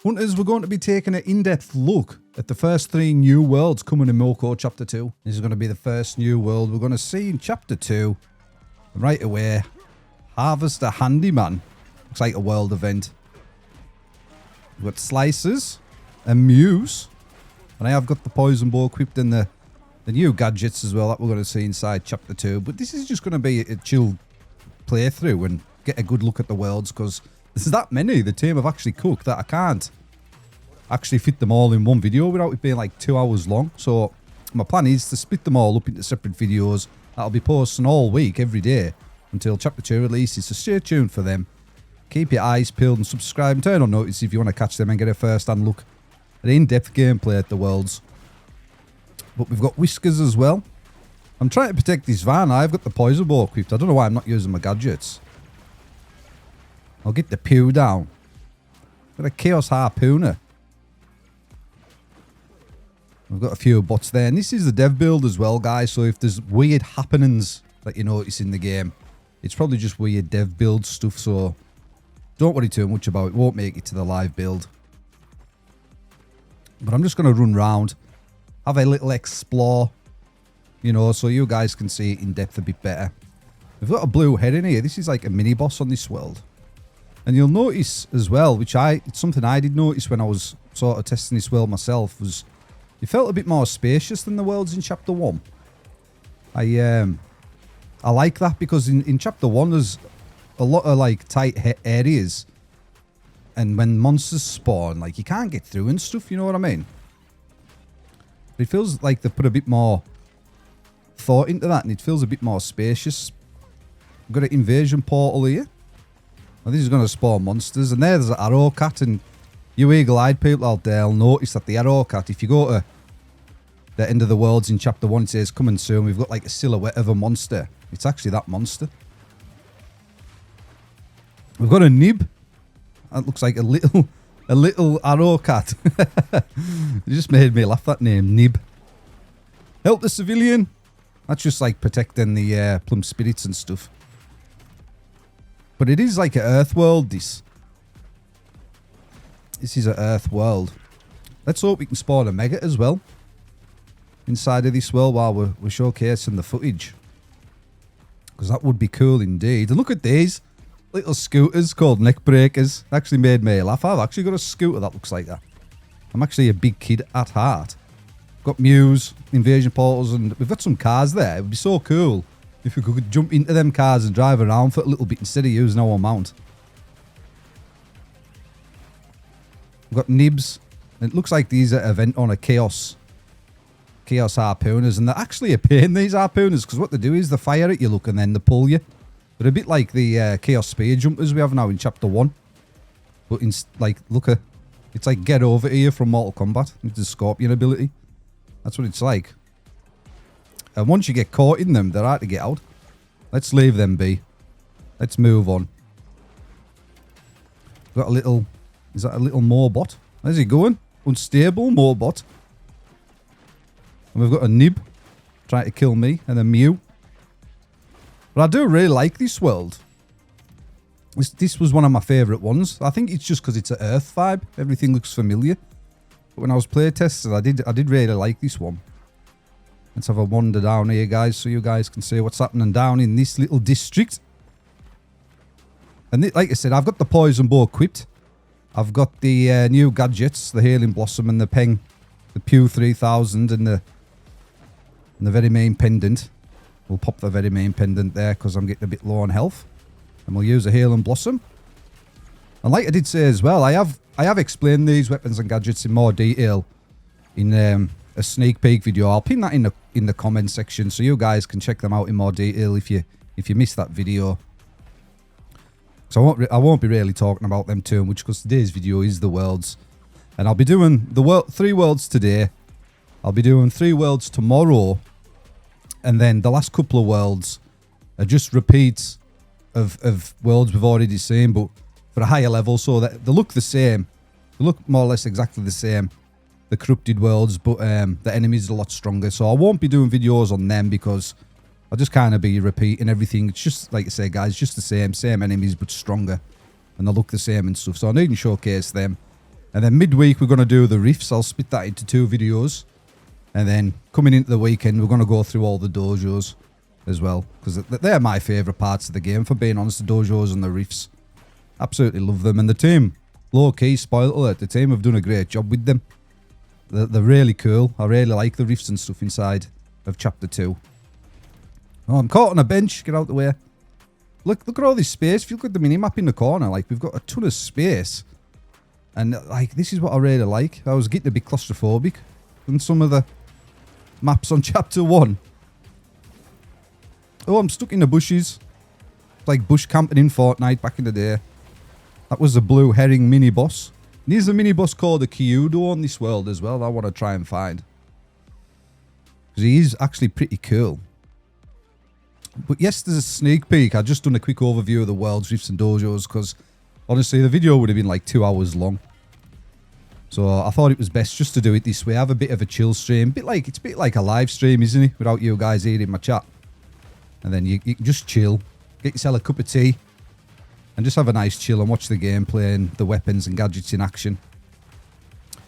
Hunters, we're going to be taking an in-depth look at the first 3 new worlds coming in Moco Chapter 2. This is going to be the first new world we're going to see in Chapter 2. Right away, Harvest a Handyman. Looks like a world event. We've got Slices and Muse. And I have got the Poison Bow equipped in the new gadgets as well that we're going to see inside Chapter 2. But this is just going to be a chill playthrough and get a good look at the worlds, because there's that many the team have actually cooked that I can't actually fit them all in one video without it being like 2 hours long. So my plan is to split them all up into separate videos that'll be posting all week, every day, until Chapter 2 releases. So stay tuned for them. Keep your eyes peeled and subscribe and turn on notice if you want to catch them and get a first-hand look at in-depth gameplay at the worlds. But we've got Whiskers as well. I'm trying to protect this van. I've got the Poison Bow equipped. I don't know why I'm not using my gadgets. I'll get the pew down. Got a Chaos Harpooner. We've got a few bots there. And this is the dev build as well, guys. So if there's weird happenings that you notice in the game, it's probably just weird dev build stuff. So don't worry too much about it. Won't make it to the live build. But I'm just going to run round, have a little explore, you know, so you guys can see it in depth a bit better. We've got a blue head in here. This is like a mini boss on this world. And you'll notice as well, which it's something I did notice when I was sort of testing this world myself, was it felt a bit more spacious than the worlds in Chapter 1. I like that, because in Chapter 1 there's a lot of like tight areas, and when monsters spawn, like you can't get through and stuff, you know what I mean? But it feels like they put a bit more thought into that, and it feels a bit more spacious. We've got an invasion portal here. Now this is going to spawn monsters, and there's an arrow cat, and you eagle-eyed people out there will notice that the arrow cat, if you go to the end of the worlds in Chapter 1, it says coming soon, we've got like a silhouette of a monster. It's actually that monster. We've got a nib. That looks like a little arrow cat. It just made me laugh, that name, nib. Help the civilian. That's just like protecting the plum spirits and stuff. But it is like an Earth world, this. This is an Earth world. Let's hope we can spawn a mega as well inside of this world while we're showcasing the footage, because that would be cool indeed. And look at these little scooters called neck breakers. Actually made me laugh. I've actually got a scooter that looks like that. I'm actually a big kid at heart. Got Muse, invasion portals, and we've got some cars there. It would be so cool if we could jump into them cars and drive around for a little bit instead of using our mount. We've got nibs. It looks like these are an event on a Chaos Harpooners, and they're actually a pain, these Harpooners, because what they do is they fire at you, look, and then they pull you. They're a bit like the Chaos Spear Jumpers we have now in Chapter 1. But like, look at, it's like Get Over Here from Mortal Kombat with the Scorpion ability. That's what it's like. And once you get caught in them, they're hard to get out. Let's leave them be. Let's move on. We've got a little, is that a little Morbot? How's he going? Unstable Morbot. And we've got a nib trying to kill me, and a Mew. But I do really like this world. This was one of my favourite ones. I think it's just because it's an Earth vibe. Everything looks familiar. But when I was playtesting, I did really like this one. Let's have a wander down here, guys, so you guys can see what's happening down in this little district. And like I said, I've got the Poison Bow equipped. I've got the new gadgets, the Healing Blossom and the Peng, the Pew 3000 and the very main pendant. We'll pop the very main pendant there because I'm getting a bit low on health. And we'll use a Healing Blossom. And like I did say as well, I have explained these weapons and gadgets in more detail in a sneak peek video. I'll pin that in the comment section so you guys can check them out in more detail if you missed that video. So I won't be really talking about them too much, because today's video is the worlds. And I'll be doing 3 worlds today. I'll be doing 3 worlds tomorrow. And then the last couple of worlds are just repeats of worlds we've already seen, but for a higher level, so that they look the same. They look more or less exactly the same, the corrupted worlds, but the enemies are a lot stronger. So I won't be doing videos on them because I'll just kind of be repeating everything. It's just, like I say, guys, just the same enemies, but stronger. And they look the same and stuff. So I need to showcase them. And then midweek, we're going to do the rifts. I'll split that into 2 videos. And then coming into the weekend, we're going to go through all the dojos as well. Because they're my favourite parts of the game, for being honest, the dojos and the rifts. Absolutely love them. And the team, low-key, spoiler alert, the team have done a great job with them. They're really cool. I really like the rifts and stuff inside of Chapter 2. Oh, I'm caught on a bench. Get out the way. Look at all this space. If you look at the mini-map in the corner, like, we've got a ton of space. And, like, this is what I really like. I was getting a bit claustrophobic in some of the maps on Chapter 1. Oh, I'm stuck in the bushes. It's like bush camping in Fortnite back in the day. That was the blue herring mini-boss. And here's a mini-boss called the Kyudo on this world as well. I want to try and find. Because he is actually pretty cool. But yes, there's a sneak peek. I've just done a quick overview of the worlds, rifts and dojos. Because, honestly, the video would have been like 2 hours long. So I thought it was best just to do it this way. Have a bit of a chill stream. It's a bit like a live stream, isn't it? Without you guys hearing my chat. And then you can just chill. Get yourself a cup of tea. And just have a nice chill and watch the gameplay and the weapons and gadgets in action.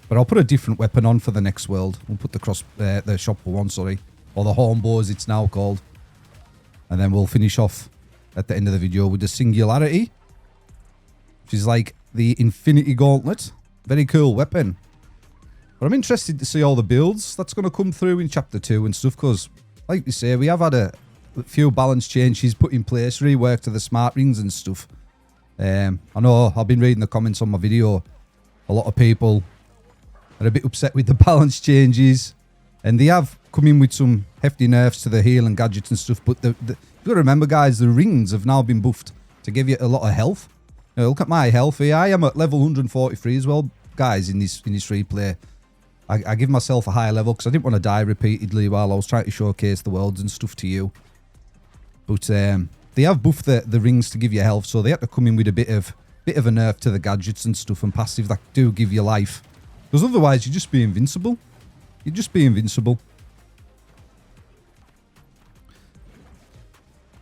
But I'll put a different weapon on for the next world. We'll put the shopper one, sorry. Or the hornbow as it's now called. And then we'll finish off at the end of the video with the Singularity. Which is like the Infinity Gauntlet. Very cool weapon. But I'm interested to see all the builds that's going to come through in Chapter 2 and stuff. Because, like we say, we have had a few balance changes put in place. Rework to the smart rings and stuff. I know I've been reading the comments on my video. A lot of people are a bit upset with the balance changes. And they have come in with some hefty nerfs to the heal and gadgets and stuff. But you've got to remember, guys, the rings have now been buffed to give you a lot of health. Now, look at my health here. I am at level 143 as well, guys, in this replay. I give myself a higher level because I didn't want to die repeatedly while I was trying to showcase the worlds and stuff to you. But they have buffed the rings to give you health, so they have to come in with a bit of a nerf to the gadgets and stuff and passive that do give you life. Because otherwise, you'd just be invincible. You'd just be invincible.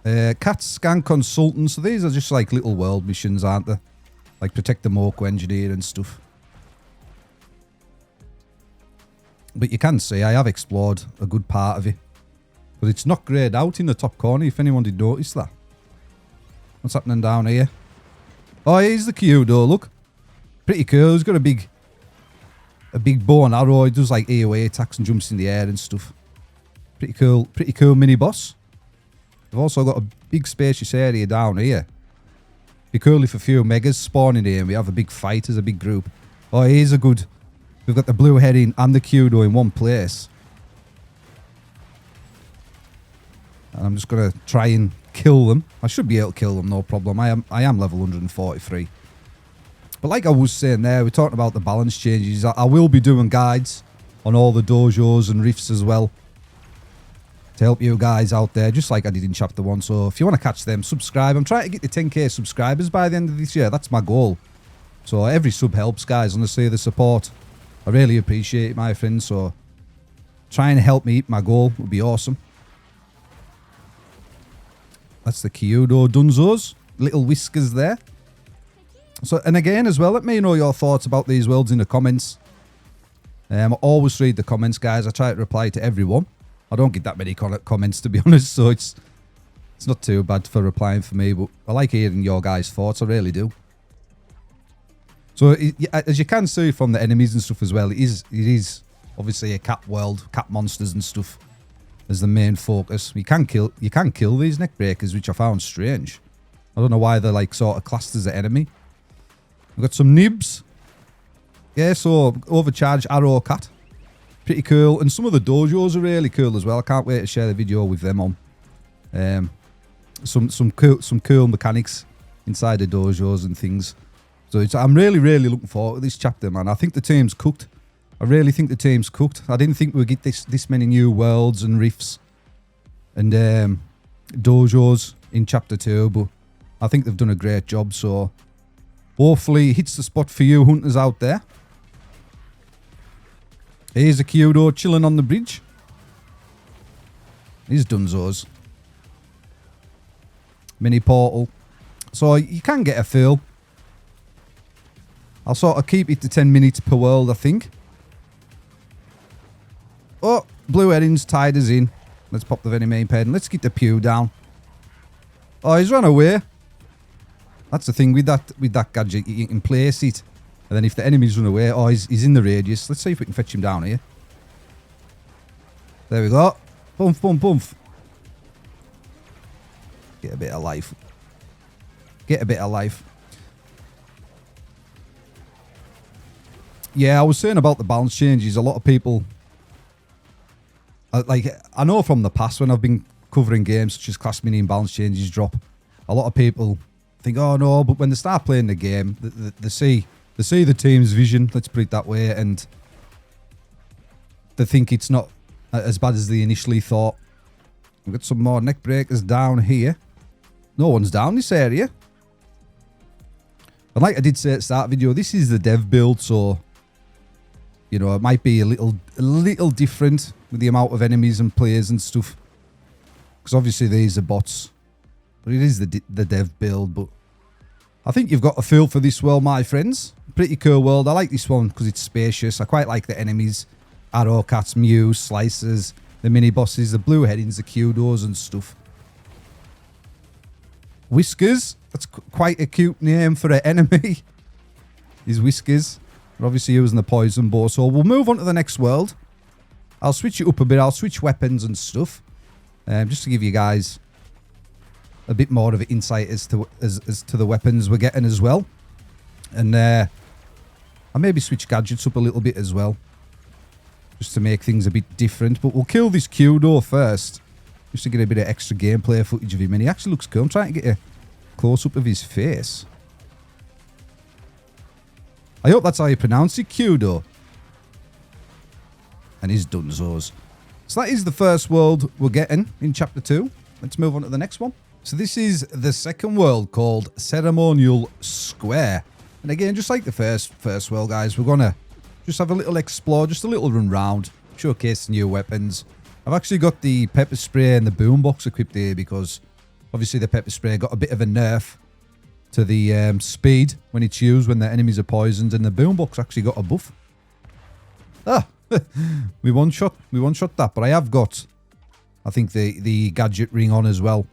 Cat Scan Consultant. So these are just like little world missions, aren't they? Like protect the Moco engineer and stuff. But you can see I have explored a good part of it. But it's not greyed out in the top corner, if anyone did notice that. What's happening down here? Oh, here's the Kyudo, look. Pretty cool. He's got a big bow and arrow. He does like AoE attacks and jumps in the air and stuff. Pretty cool mini-boss. We've also got a big spacious area down here. Be cool if a few megas spawn in here and we have a big fight as a big group. Oh, here's a good... We've got the blue herring and the Kyudo in one place. And I'm just going to try and kill them. I should be able to kill them, no problem. I am level 143. But like I was saying there, we're talking about the balance changes. I will be doing guides on all the dojos and rifts as well. To help you guys out there, just like I did in Chapter 1. So if you want to catch them, subscribe. I'm trying to get to 10k subscribers by the end of this year. That's my goal. So every sub helps, guys. Honestly, the support, I really appreciate it, my friends. So trying to help me hit my goal would be awesome. That's the Kyudo Dunzos. Little whiskers there. So, and again, as well, let me know your thoughts about these worlds in the comments. I always read the comments, guys. I try to reply to everyone. I don't get that many comments, to be honest, so it's not too bad for replying for me, but I like hearing your guys' thoughts. I really do. So, as you can see from the enemies and stuff as well, it is obviously a cat world, cat monsters and stuff as the main focus. You can kill these neck breakers, which I found strange. I don't know why they're like sort of classed as an enemy. We've got some nibs. Yeah, so overcharged arrow cat. Pretty cool. And some of the dojos are really cool as well. I can't wait to share the video with them on. Some cool mechanics inside the dojos and things. So I'm really looking forward to this chapter, man. I think the team's cooked. I really think the team's cooked. I didn't think we'd get this many new worlds and rifts and dojos in Chapter 2, but I think they've done a great job. So hopefully it hits the spot for you hunters out there. Here's a Kyudo chilling on the bridge. He's Dunzos. Mini portal. So you can get a feel. I'll sort of keep it to 10 minutes per world, I think. Oh, blue herrings tied us in. Let's pop the venom main pen. Let's get the pew down. Oh, he's run away. That's the thing with that gadget. You can place it. And then if the enemies run away, oh, he's in the radius. Let's see if we can fetch him down here. There we go. Bump, bump, bump. Get a bit of life. Get a bit of life. Yeah, I was saying about the balance changes. A lot of people... I know from the past when I've been covering games such as class mini and balance changes drop, a lot of people think, oh no, but when they start playing the game, they see the team's vision, let's put it that way, and they think it's not as bad as they initially thought. We've got some more neck breakers down here. No one's down this area. And like I did say at the start of the video, this is the dev build, so you know, it might be a little different with the amount of enemies and players and stuff. Because obviously these are bots. But it is the dev build. But I think you've got a feel for this world, my friends. Pretty cool world. I like this one because it's spacious. I quite like the enemies. Arrow cats, mews, slicers, the mini bosses, the blue headings, the kudos and stuff. Whiskers. That's quite a cute name for an enemy. These Whiskers. We're obviously using the poison bow, so we'll move on to the next world. I'll switch it up a bit. I'll switch weapons and stuff, just to give you guys a bit more of an insight as to the weapons we're getting as well. And I'll maybe switch gadgets up a little bit as well, just to make things a bit different. But we'll kill this kudo first, just to get a bit of extra gameplay footage of him. And he actually looks cool. I'm trying to get a close-up of his face. I hope that's how you pronounce it, kudo. And he's dunzos. So that is the first world we're getting in Chapter 2. Let's move on to the next one. So this is the second world called Ceremonial Square. And again, just like the first world, guys, we're going to just have a little explore, just a little run round, showcase new weapons. I've actually got the pepper spray and the boombox equipped here because obviously the pepper spray got a bit of a nerf to the speed when it's used when the enemies are poisoned, and the boombox actually got a buff. Ah, we one shot that, but I have got, I think, the gadget ring on as well,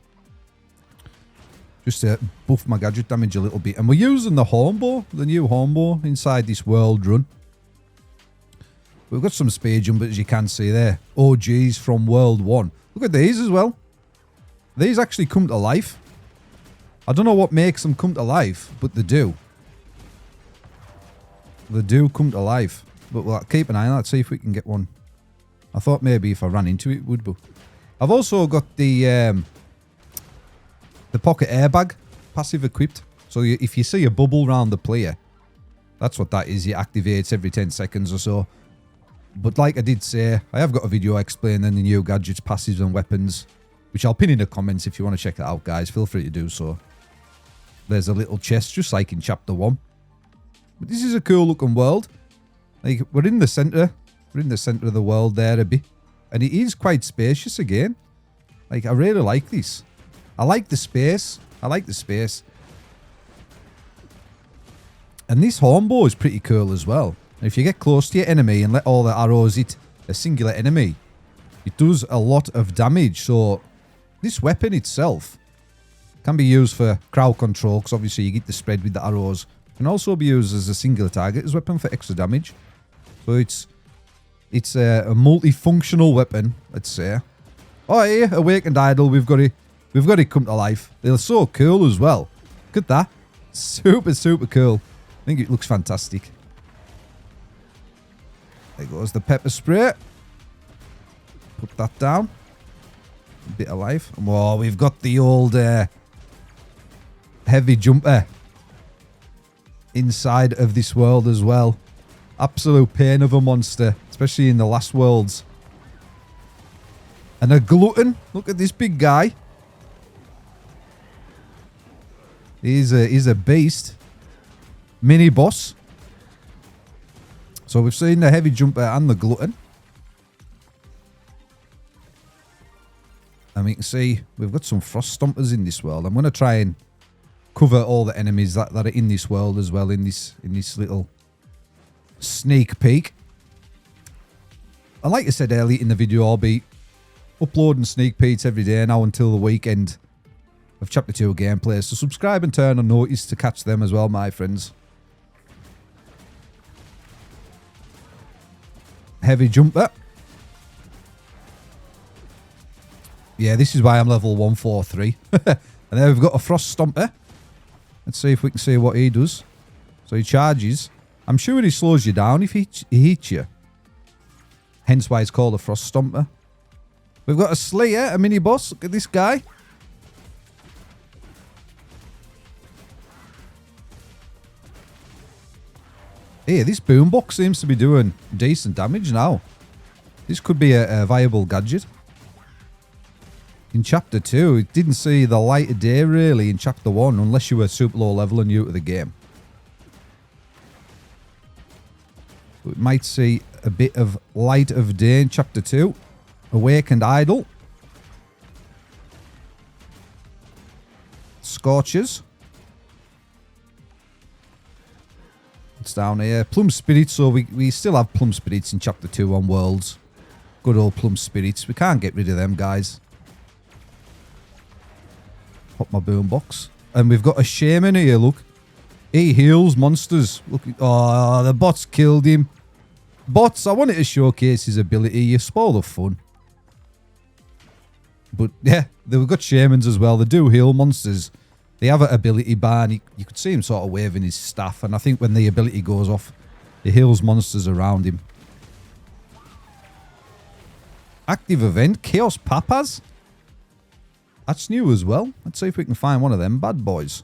just to buff my gadget damage a little bit. And we're using the hornbow, the new hornbow inside this world run. We've got some speed jumpers, as you can see there. OGs from World 1. Look at these as well. These actually come to life. I don't know what makes them come to life, but they do. They do come to life. But we'll keep an eye on that, see if we can get one. I thought maybe if I ran into it, it would, but... I've also got the pocket airbag passive equipped. So if you see a bubble around the player, that's what that is. It activates every 10 seconds or so. But like I did say, I have got a video explaining the new gadgets, passives and weapons, which I'll pin in the comments if you want to check it out, guys. Feel free to do so. There's a little chest, just like in Chapter 1. But this is a cool looking world. Like, we're in the centre. We're in the centre of the world there a bit. And it is quite spacious again. Like, I really like this. I like the space. I like the space. And this hornbow is pretty cool as well. And if you get close to your enemy and let all the arrows hit a singular enemy, it does a lot of damage. So, this weapon itself can be used for crowd control, because obviously you get the spread with the arrows. It can also be used as a singular target as weapon for extra damage. So it's a multifunctional weapon, let's say. Oh, hey, Awakened Idol, we've got it come to life. They're so cool as well. Look at that. Super, super cool. I think it looks fantastic. There goes the pepper spray. Put that down. A bit of life. Oh, we've got the old heavy jumper inside of this world as well. Absolute pain of a monster, especially in the last worlds. And a glutton. Look at this big guy. He's a beast. Mini boss. So we've seen the heavy jumper and the glutton. And we can see we've got some frost stompers in this world. I'm going to try and cover all the enemies that are in this world as well, in this little sneak peek. And like I said earlier in the video, I'll be uploading sneak peeks every day now until the weekend of Chapter 2 gameplay. So subscribe and turn on notice to catch them as well, my friends. Heavy jumper. Yeah, this is why I'm level 143. And then we've got a frost stomper. Let's see if we can see what he does. So he charges. I'm sure he slows you down if he hits you. Hence why it's called a frost stomper. We've got a Slayer, a mini boss. Look at this guy. Hey, this boombox seems to be doing decent damage now. This could be a viable gadget. In Chapter 2, it didn't see the light of day really in Chapter 1 unless you were super low level and new to the game. We might see a bit of light of day in Chapter 2. Awakened Idol. Scorches. It's down here. Plum Spirits, so we still have Plum Spirits in Chapter 2 on Worlds. Good old Plum Spirits. We can't get rid of them, guys. Pop my boombox. And we've got a Shaman here, look. He heals monsters. Look. Oh, the bots killed him. Bots, I wanted to showcase his ability. You spoil the fun. But yeah, they've got Shamans as well. They do heal monsters. They have an ability bar, and you could see him sort of waving his staff. And I think when the ability goes off, it heals monsters around him. Active event, Chaos Papas. That's new as well. Let's see if we can find one of them bad boys.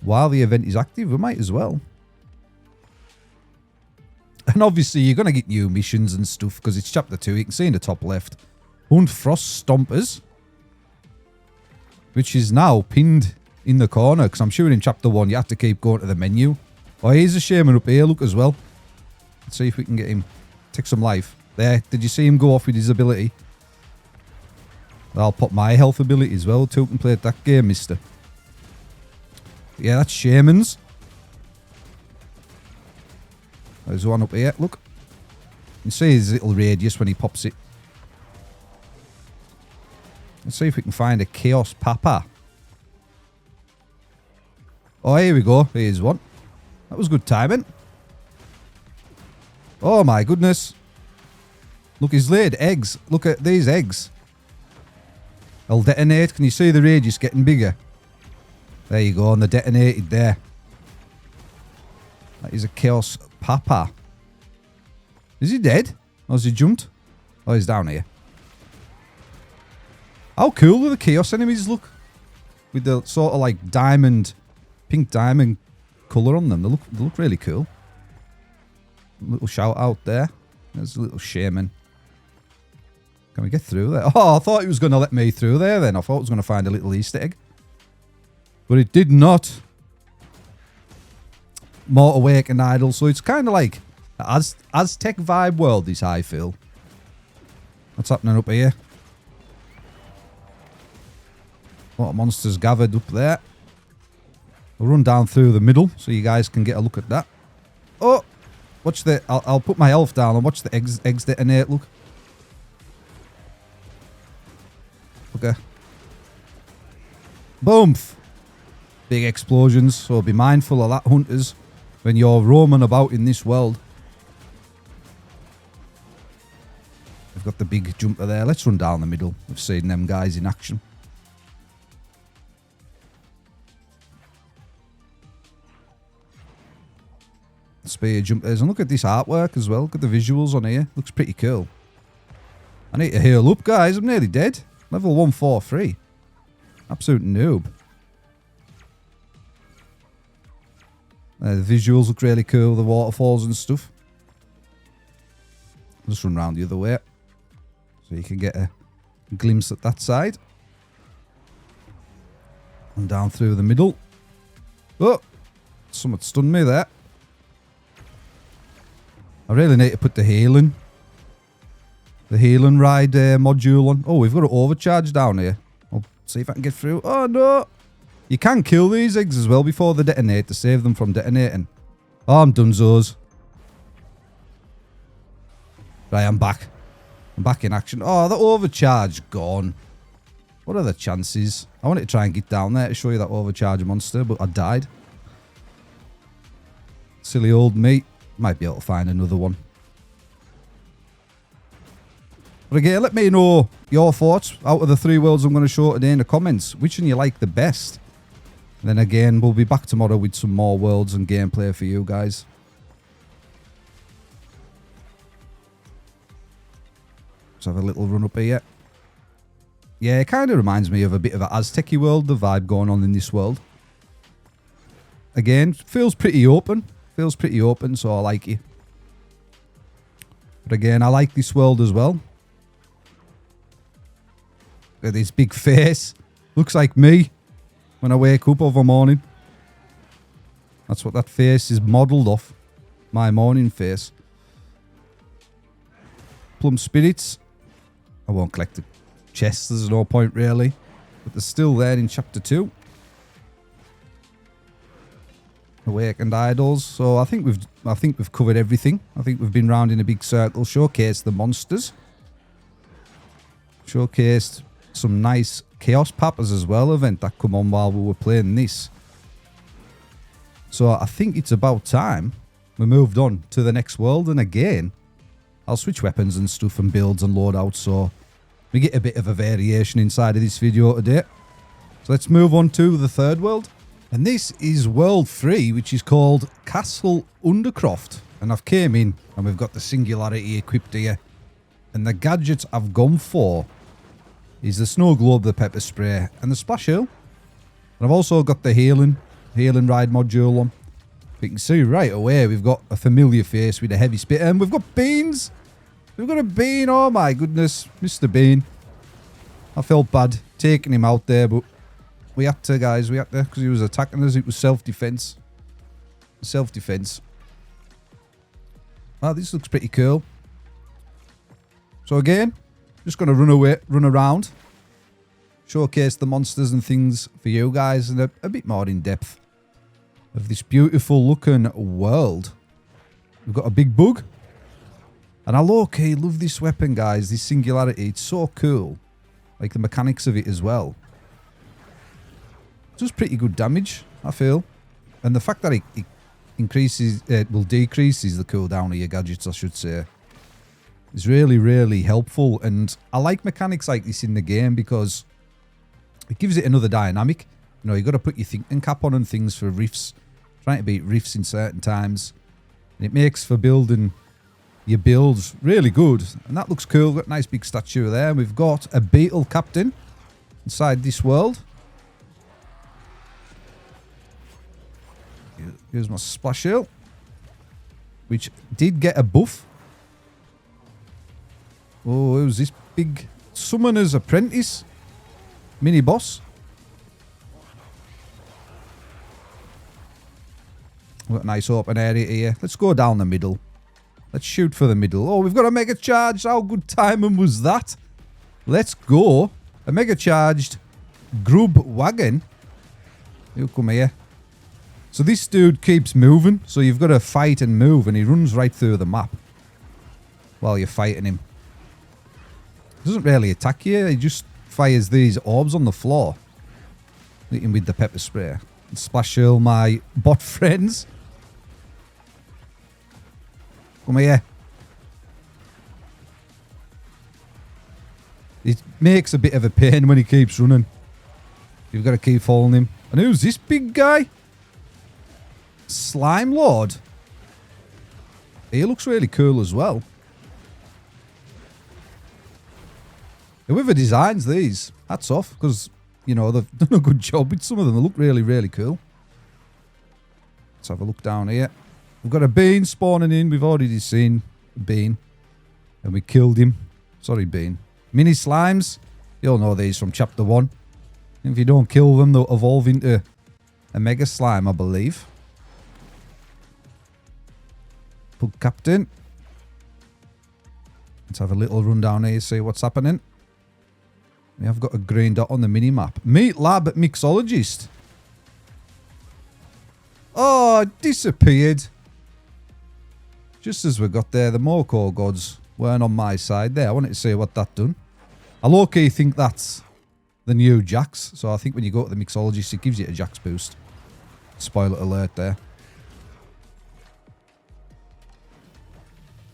While the event is active, we might as well. And obviously, you're going to get new missions and stuff because it's Chapter 2. You can see in the top left. Hunt Frost Stompers. Which is now pinned in the corner because I'm sure in Chapter 1 you have to keep going to the menu. Oh, here's a Shaman up here, look, as well. Let's see if we can get him. Take some life. There, did you see him go off with his ability? I'll pop my health ability as well. Two can play that game, mister. Yeah, that's Shamans. There's one up here, look. You can see his little radius when he pops it. Let's see if we can find a Chaos Papa. Oh, here we go. Here's one. That was good timing. Oh, my goodness. Look, he's laid eggs. Look at these eggs. I'll detonate. Can you see the radius getting bigger? There you go. And they're detonated there. That is a Chaos Papa. Is he dead? Or has he jumped? Oh, he's down here. How cool do the Chaos enemies look? With the sort of like diamond, pink diamond colour on them. They look really cool. Little shout out there. There's a little Shaman. Can we get through there? Oh, I thought he was going to let me through there then. I thought I was going to find a little Easter egg. But it did not. More Awakened Idol. So it's kind of like Aztec vibe world, this I feel. What's happening up here? A lot of monsters gathered up there. We'll run down through the middle so you guys can get a look at that. Oh! Watch the... I'll put my health down and watch the eggs detonate, look. Okay. Boomf! Big explosions, so be mindful of that, hunters, when you're roaming about in this world. We've got the big jumper there. Let's run down the middle. We've seen them guys in action. Spear jumpers. And look at this artwork as well. Look at the visuals on here. Looks pretty cool. I need to heal up, guys. I'm nearly dead. Level 143. Absolute noob. The visuals look really cool. The waterfalls and stuff. I'll just run around the other way. So you can get a glimpse at that side. And down through the middle. Oh! Someone stunned me there. I really need to put the healing ride module on. Oh, we've got an overcharge down here. I'll see if I can get through. Oh, no! You can kill these eggs as well before they detonate to save them from detonating. Oh, I'm donezo's. Right, I'm back. I'm back in action. Oh, the overcharge gone. What are the chances? I wanted to try and get down there to show you that overcharge monster, but I died. Silly old me. Might be able to find another one. But again, let me know your thoughts out of the 3 worlds I'm going to show today in the comments. Which one you like the best? And then again, we'll be back tomorrow with some more worlds and gameplay for you guys. Let's have a little run up here. Yeah, it kind of reminds me of a bit of an Aztec-y world, the vibe going on in this world. Again, feels pretty open. Feels pretty open, so I like it. But again, I like this world as well. Look at this big face. Looks like me when I wake up over morning. That's what that face is modelled off. My morning face. Plum spirits. I won't collect the chests, there's no point really. But they're still there in chapter 2. Awakened idols. So I think we've covered everything. I think we've been round in a big circle, showcased the monsters. Showcased some nice Chaos Pappers as well event that come on while we were playing this. So I think it's about time we moved on to the next world, and again I'll switch weapons and stuff and builds and loadouts, so we get a bit of a variation inside of this video today. So let's move on to the 3rd world, and this is world 3, which is called Castle Undercroft. And I've came in and we've got the singularity equipped here, and the gadgets I've gone for is the snow globe, the pepper spray, and the splash hill. And I've also got the healing ride module on. You can see right away we've got a familiar face with a heavy spit, and we've got beans. We've got a bean. Oh my goodness, Mr. Bean. I felt bad taking him out there, but we had to, guys. We had to, because he was attacking us. It was self-defense. Self-defense. Wow, this looks pretty cool. So again, just going to run around, showcase the monsters and things for you guys, and a bit more in depth of this beautiful looking world. We've got a big bug, and I low-key love this weapon, guys. This singularity, it's so cool. Like the mechanics of it as well. It does pretty good damage, I feel, and the fact that it increases, decreases the cooldown of your gadgets, I should say. It's really, really helpful, and I like mechanics like this in the game because it gives it another dynamic. You know, you've got to put your thinking cap on and things for riffs, trying to beat riffs in certain times, and it makes for building your builds really good, and that looks cool. Got a nice big statue there. We've got a beetle captain inside this world. Here's my splash hill, which did get a buff. Oh, it was this big summoner's apprentice mini boss. We've got a nice open area here. Let's go down the middle. Let's shoot for the middle. Oh, we've got a mega charge. How good timing was that? Let's go. A mega charged grub wagon. You come here. So this dude keeps moving. So you've got to fight and move, and he runs right through the map while you're fighting him. He doesn't really attack you. He just fires these orbs on the floor. Hit him with the pepper spray. And splash all my bot friends. Come here. It makes a bit of a pain when he keeps running. You've got to keep following him. And who's this big guy? Slime Lord. He looks really cool as well. Whoever designs these, hats off, because, you know, they've done a good job with some of them. They look really, really cool. Let's have a look down here. We've got a bean spawning in. We've already seen a bean. And we killed him. Sorry, bean. Mini slimes. You'll know these from chapter 1. If you don't kill them, they'll evolve into a mega slime, I believe. Pug captain. Let's have a little run down here, see what's happening. We have got a green dot on the mini-map. Meat lab mixologist. Oh, it disappeared. Just as we got there, the Moco gods weren't on my side there. I wanted to see what that done. I low-key think that's the new Jax. So I think when you go to the mixologist, it gives you a Jax boost. Spoiler alert there.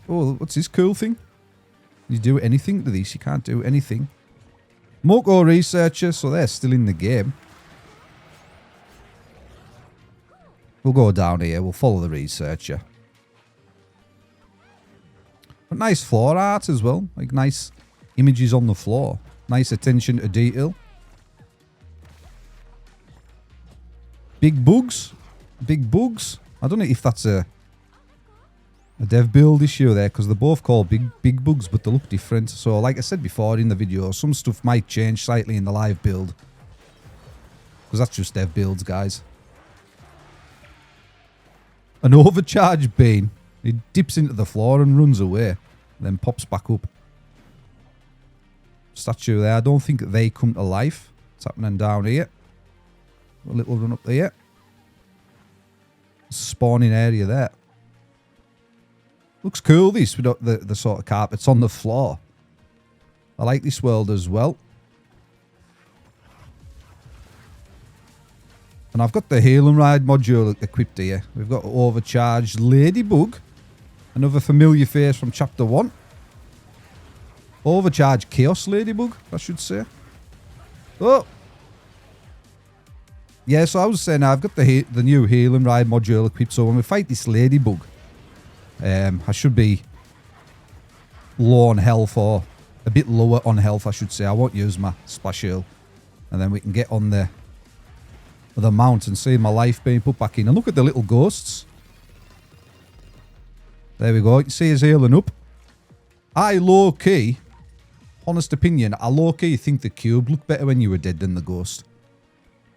Oh, what's this cool thing? You do anything to these? You can't do anything. Moco researcher, so they're still in the game. We'll go down here. We'll follow the researcher. But nice floor art as well. Like nice images on the floor. Nice attention to detail. Big bugs. Big bugs. I don't know if that's a dev build issue there, because they're both called big bugs, but they look different. So like I said before in the video, some stuff might change slightly in the live build. Because that's just dev builds, guys. An overcharged bean. It dips into the floor and runs away. Then pops back up. Statue there. I don't think they come to life. It's happening down here. A little run up there. Spawning area there. Looks cool, this, with the sort of carpets on the floor. I like this world as well. And I've got the Heal and Ride module equipped here. We've got Overcharged Ladybug. Another familiar face from Chapter 1. Overcharged Chaos Ladybug, I should say. Oh! Yeah, so I was saying I've got the new Heal and Ride module equipped, so when we fight this Ladybug, I should be low on health, or a bit lower on health, I should say. I won't use my Splash Heal. And then we can get on the mount and see my life being put back in. And look at the little ghosts. There we go. You can see us healing up. I low-key, honest opinion, I low-key think the cube looked better when you were dead than the ghost.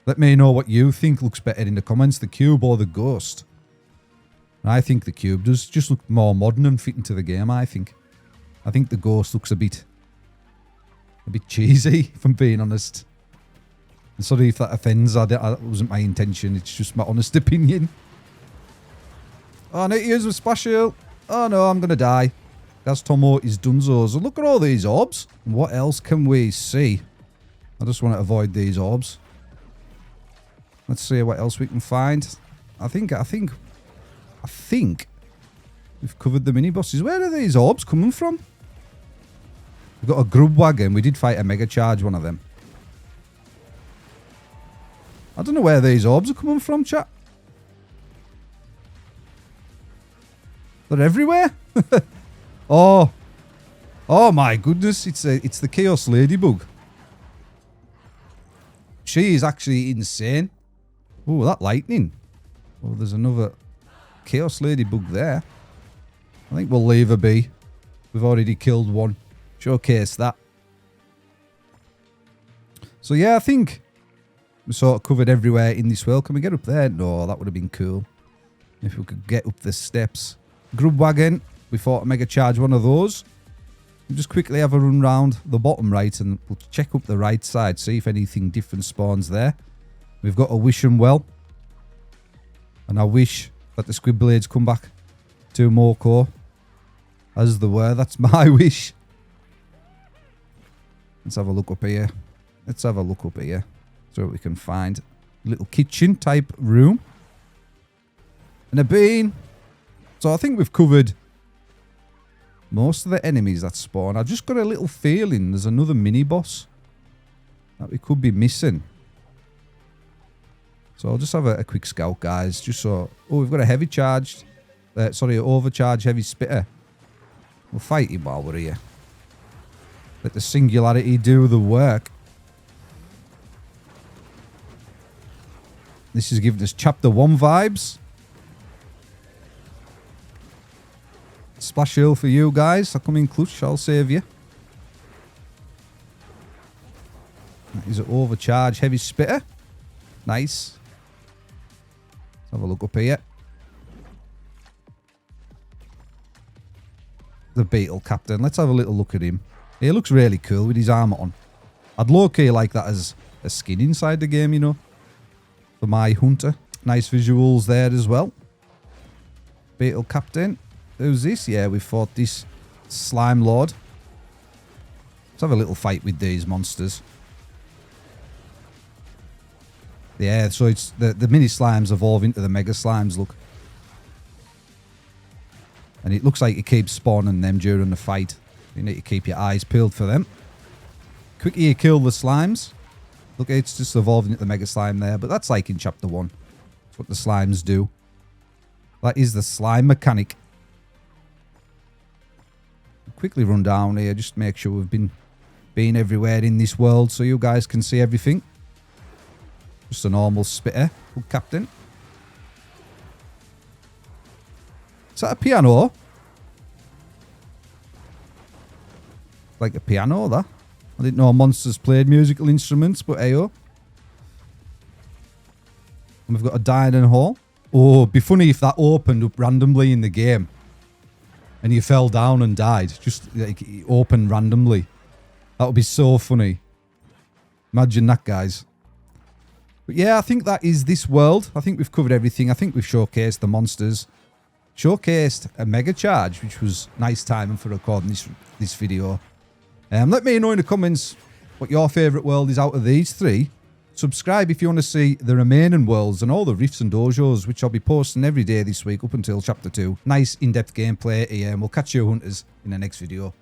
Let me know what you think looks better in the comments, the cube or the ghost. And I think the cube does just look more modern and fit into the game, I think. I think the ghost looks a bit cheesy, if I'm being honest. And sorry if that offends, that wasn't my intention, it's just my honest opinion. Oh, I need to use my Splash Heal. Oh no, I'm going to die. GazTommo is donezo. So look at all these orbs. What else can we see? I just want to avoid these orbs. Let's see what else we can find. I think we've covered the mini bosses. Where are these orbs coming from? We've got a grub wagon. We did fight a mega charge, one of them. I don't know where these orbs are coming from, chat. They're everywhere. Oh my goodness! It's the Chaos Ladybug. She is actually insane. Oh, that lightning. Oh, there's another Chaos Ladybug there. I think we'll leave her be. We've already killed one. Showcase that. So yeah, I think we sort of covered everywhere in this world. Can we get up there? No, that would have been cool. If we could get up the steps. Grub wagon. We fought a mega charge, one of those. We'll just quickly have a run round the bottom right and we'll check up the right side. See if anything different spawns there. We've got a wishing well. And I wish that the squid blades come back to Moco as they were. That's my wish. Let's have a look up here. Let's have a look up here. So we can find a little kitchen type room. And a bean. So I think we've covered most of the enemies that spawn. I've just got a little feeling there's another mini boss that we could be missing. So I'll just have a quick scout, guys. Just so... Oh, we've got a heavy charged... overcharged heavy spitter. We'll fight him while we're here. Let the singularity do the work. This is giving us Chapter 1 vibes. Splash Heal for you guys. I'll come in clutch. I'll save you. That is an overcharged heavy spitter. Nice. Let's have a look up here. The Beetle Captain. Let's have a little look at him. He looks really cool with his armor on. I'd low-key like that as a skin inside the game, you know. For my hunter. Nice visuals there as well. Beetle Captain. Who's this? Yeah, we fought this Slime Lord. Let's have a little fight with these monsters. Yeah, so it's the mini slimes evolve into the mega slimes, look. And it looks like it keeps spawning them during the fight. You need to keep your eyes peeled for them. Quickly you kill the slimes. Look, it's just evolving into the mega slime there, but that's like in chapter 1. That's what the slimes do. That is the slime mechanic. Quickly run down here, just make sure we've been everywhere in this world so you guys can see everything. Just a normal spitter. Good captain. Is that a piano? Like a piano, that. I didn't know monsters played musical instruments, but ayo. And we've got a dining hall. Oh, it'd be funny if that opened up randomly in the game. And you fell down and died. Just like it opened randomly. That would be so funny. Imagine that, guys. But yeah, I think that is this world. I think we've covered everything. I think we've showcased the monsters. Showcased a mega charge, which was nice timing for recording this video. Let me know in the comments what your favourite world is out of these 3. Subscribe if you want to see the remaining worlds and all the rifts and dojos, which I'll be posting every day this week up until chapter 2. Nice in-depth gameplay here, and we'll catch you hunters in the next video.